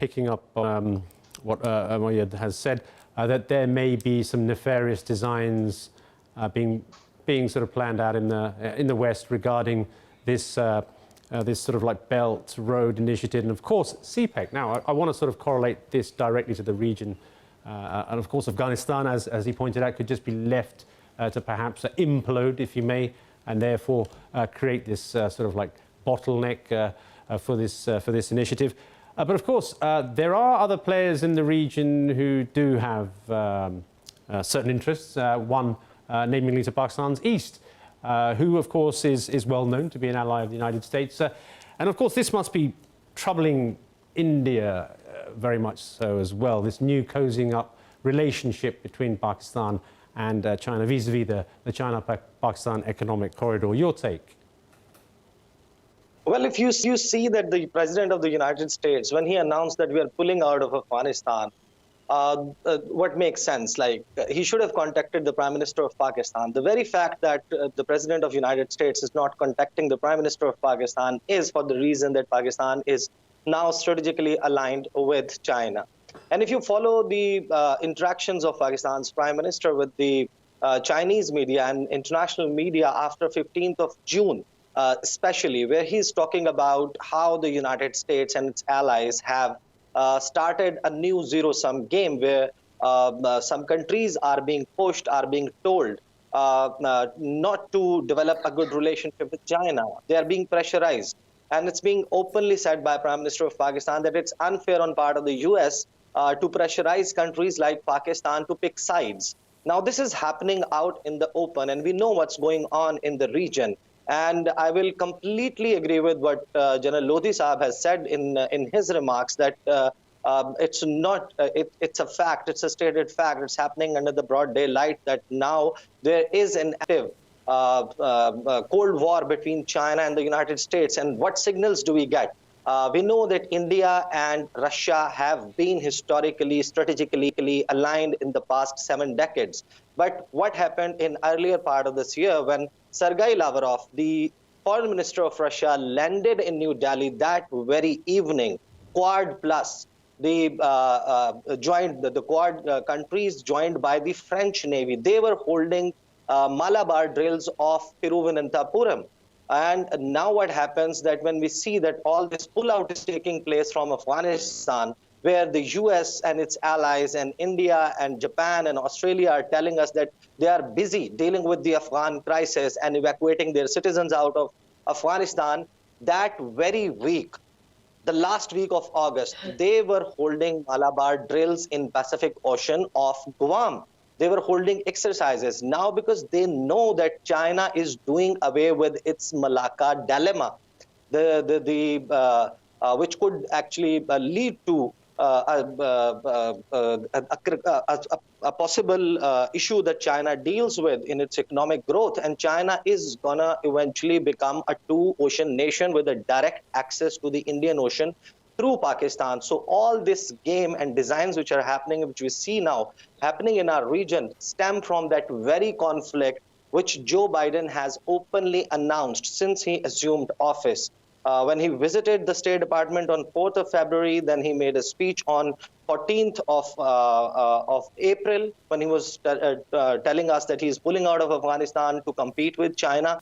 picking up what Moyed has said, that there may be some nefarious designs being sort of planned out in the West regarding this this sort of like Belt Road Initiative, and of course CPEC. Now, I want to sort of correlate this directly to the region, and of course Afghanistan, as he pointed out, could just be left to perhaps implode, if you may, and therefore create this sort of like bottleneck for this initiative. But of course, there are other players in the region who do have certain interests. One, namely to Pakistan's east, who of course is well known to be an ally of the United States. And of course, this must be troubling India very much so as well, this new cozying up relationship between Pakistan and China vis-a-vis the China-Pakistan economic corridor. Your take? Well, if you see that the President of the United States, when he announced that we are pulling out of Afghanistan, what makes sense? Like, he should have contacted the Prime Minister of Pakistan. The very fact that the President of the United States is not contacting the Prime Minister of Pakistan is for the reason that Pakistan is now strategically aligned with China. And if you follow the interactions of Pakistan's Prime Minister with the Chinese media and international media after 15th of June, especially, where he's talking about how the United States and its allies have started a new zero-sum game where some countries are being pushed, are being told not to develop a good relationship with China. They are being pressurized. And it's being openly said by Prime Minister of Pakistan that it's unfair on part of the US to pressurize countries like Pakistan to pick sides. Now, this is happening out in the open, and we know what's going on in the region. And I will completely agree with what General Lodhi Saab has said in his remarks, that it's not, it's a fact, it's a stated fact, it's happening under the broad daylight, that now there is an active Cold War between China and the United States. And what signals do we get? We know that India and Russia have been historically, strategically aligned in the past 7 decades. But what happened in earlier part of this year when Sergei Lavrov, the foreign minister of Russia, landed in New Delhi that very evening, Quad plus, the Quad countries joined by the French Navy, they were holding Malabar drills off Tiruvananthapuram. And now what happens that when we see that all this pullout is taking place from Afghanistan, where the US and its allies and India and Japan and Australia are telling us that they are busy dealing with the Afghan crisis and evacuating their citizens out of Afghanistan, that very week, the last week of August, they were holding Malabar drills in Pacific Ocean off Guam. They were holding exercises. Now, because they know that China is doing away with its Malacca dilemma, which could actually lead to a possible issue that China deals with in its economic growth. And China is going to eventually become a two-ocean nation with a direct access to the Indian Ocean through Pakistan. So all this game and designs which are happening, which we see now happening in our region, stem from that very conflict which Joe Biden has openly announced since he assumed office. When he visited the State Department on 4th of February, then he made a speech on 14th of April when he was telling us that he's pulling out of Afghanistan to compete with China.